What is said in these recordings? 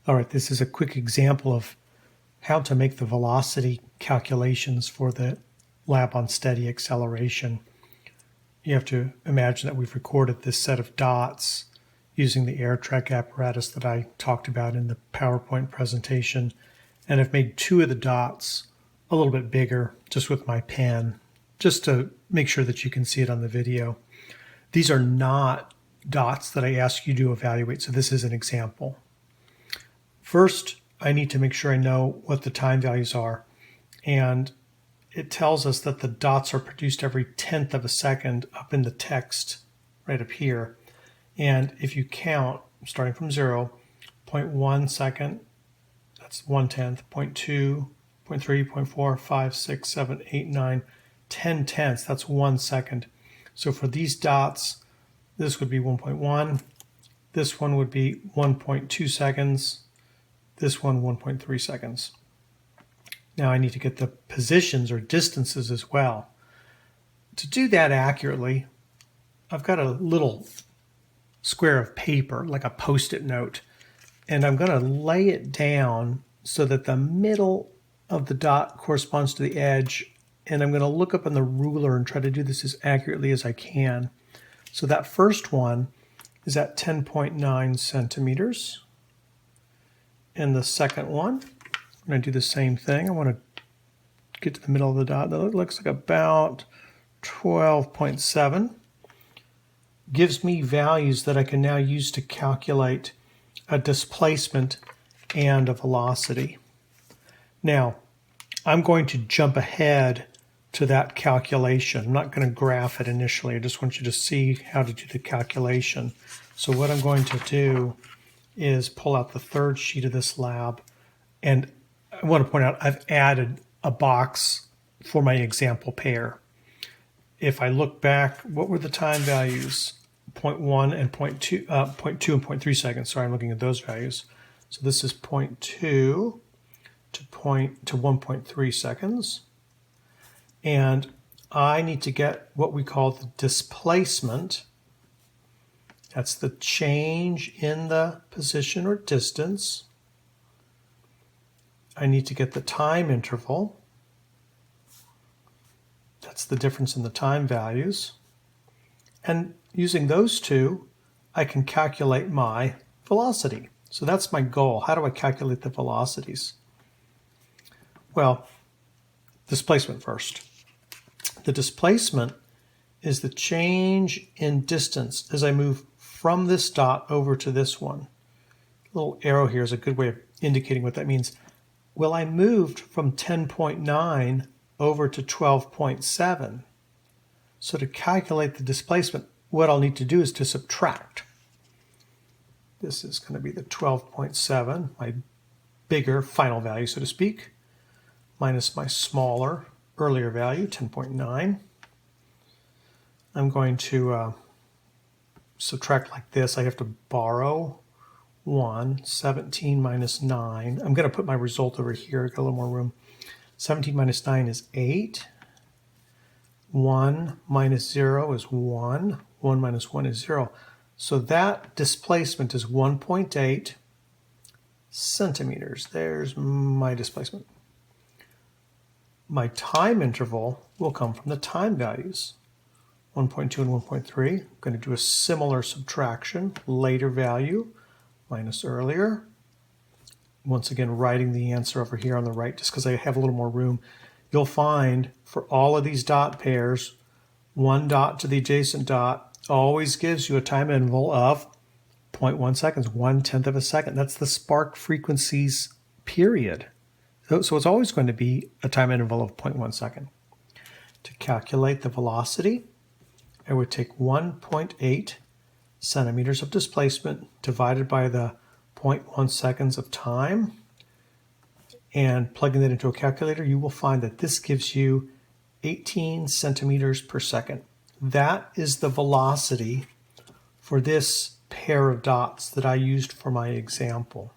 All right, this is a quick example of how to make the velocity calculations for the lab on steady acceleration. You have to imagine that we've recorded this set of dots using the air track apparatus that I talked about in the PowerPoint presentation, and I've made two of the dots a little bit bigger just with my pen, just to make sure that you can see it on the video. These are not dots that I ask you to evaluate, so this is an example. First, I need to make sure I know what the time values are, and it tells us that the dots are produced every 1/10 of a second up in the text right up here. And if you count, starting from 0, 0.1 second, that's 1/10, 0.2, 0.3, 0.4, 5, 6, 7, 8, 9, 10 tenths, that's 1 second. So for these dots, this would be 1.1, this one would be 1.2 seconds, this one 1.3 seconds. Now I need to get the positions or distances as well. To do that accurately, I've got a little square of paper, like a Post-it note, and I'm going to lay it down so that the middle of the dot corresponds to the edge, and I'm going to look up on the ruler and try to do this as accurately as I can. So that first one is at 10.9 centimeters. And the second one, I'm going to do the same thing. I want to get to the middle of the dot. That looks like about 12.7. Gives me values that I can now use to calculate a displacement and a velocity. Now, I'm going to jump ahead to that calculation. I'm not going to graph it initially. I just want you to see how to do the calculation. So what I'm going to do is pull out the third sheet of this lab, and I want to point out I've added a box for my example pair. If I look back, what were the time values? 0.1 and 0.2 and 0.3 seconds. Sorry, I'm looking at those values. So this is 0.2 to 1.3 seconds. And I need to get what we call the displacement. That's the change in the position or distance. I need to get the time interval. That's the difference in the time values. And using those two, I can calculate my velocity. So that's my goal. How do I calculate the velocities? Well, displacement first. The displacement is the change in distance as I move from this dot over to this one. A little arrow here is a good way of indicating what that means. Well, I moved from 10.9 over to 12.7. So to calculate the displacement, what I'll need to do is to subtract. This is going to be the 12.7, my bigger final value, so to speak, minus my smaller earlier value, 10.9. I'm going to subtract like this. I have to borrow 1, 17 minus 9. I'm going to put my result over here, got a little more room. 17 minus 9 is 8. 1 minus 0 is 1. 1 minus 1 is 0. So that displacement is 1.8 centimeters. There's my displacement. My time interval will come from the time values. 1.2 and 1.3. I'm going to do a similar subtraction. Later value minus earlier. Once again, writing the answer over here on the right just because I have a little more room. You'll find for all of these dot pairs, one dot to the adjacent dot always gives you a time interval of 0.1 seconds, 1/10 of a second. That's the spark frequencies period. So it's always going to be a time interval of 0.1 second. To calculate the velocity, I would take 1.8 centimeters of displacement divided by the 0.1 seconds of time, and plugging that into a calculator, you will find that this gives you 18 centimeters per second. That is the velocity for this pair of dots that I used for my example.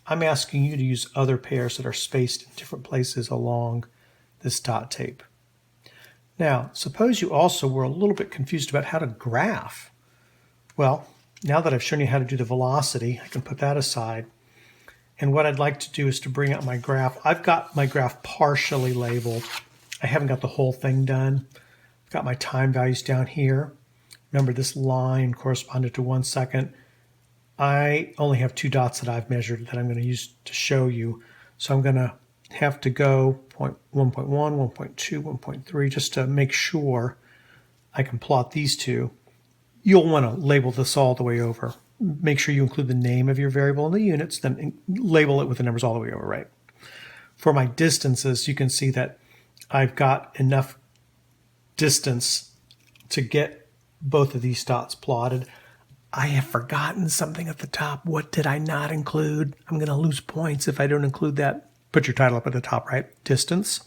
I'm asking you to use other pairs that are spaced in different places along this dot tape. Now, suppose you also were a little bit confused about how to graph. Well, now that I've shown you how to do the velocity, I can put that aside. And what I'd like to do is to bring up my graph. I've got my graph partially labeled. I haven't got the whole thing done. I've got my time values down here. Remember, this line corresponded to 1 second. I only have 2 dots that I've measured that I'm going to use to show you. So I'm going to have to go 1.1, 1.2, 1.3 just to make sure I can plot these two. You'll want to label this all the way over. Make sure you include the name of your variable in the units, then label it with the numbers all the way over, right? For my distances, you can see that I've got enough distance to get both of these dots plotted. I have forgotten something at the top. What did I not include? I'm going to lose points if I don't include that. Put your title up at the top, right? Distance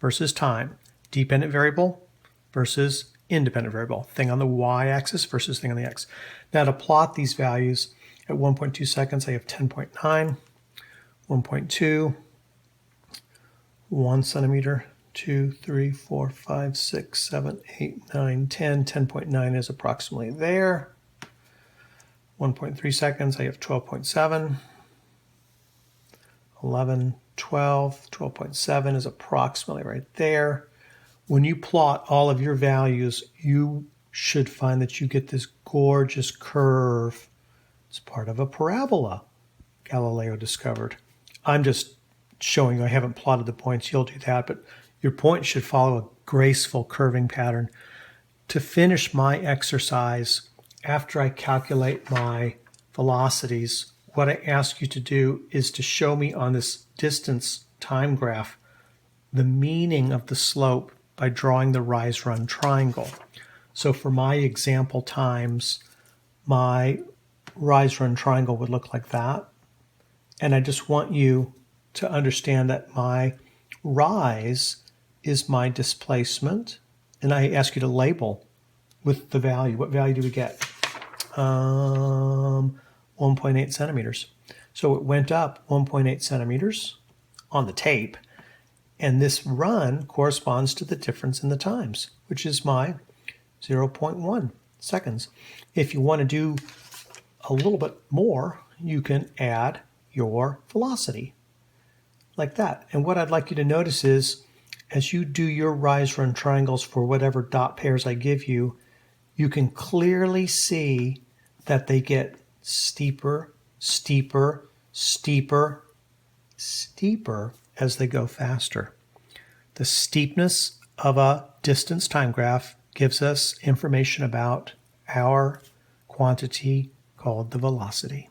versus time. Dependent variable versus independent variable. Thing on the y-axis versus thing on the x. Now to plot these values, at 1.2 seconds, I have 10.9, 1.2, 1 centimeter, 2, 3, 4, 5, 6, 7, 8, 9, 10. 10.9 is approximately there. 1.3 seconds, I have 12.7. 11, 12, 12.7 is approximately right there. When you plot all of your values, you should find that you get this gorgeous curve. It's part of a parabola Galileo discovered. I'm just showing you, I haven't plotted the points, you'll do that, but your point should follow a graceful curving pattern. To finish my exercise, after I calculate my velocities, what I ask you to do is to show me on this distance time graph the meaning of the slope by drawing the rise-run triangle. So for my example times, my rise-run triangle would look like that. And I just want you to understand that my rise is my displacement. And I ask you to label with the value. What value do we get? 1.8 centimeters. So it went up 1.8 centimeters on the tape. And this run corresponds to the difference in the times, which is my 0.1 seconds. If you want to do a little bit more, you can add your velocity like that. And what I'd like you to notice is, as you do your rise-run triangles for whatever dot pairs I give you, you can clearly see that they get steeper, steeper, steeper, steeper as they go faster. The steepness of a distance time graph gives us information about our quantity called the velocity.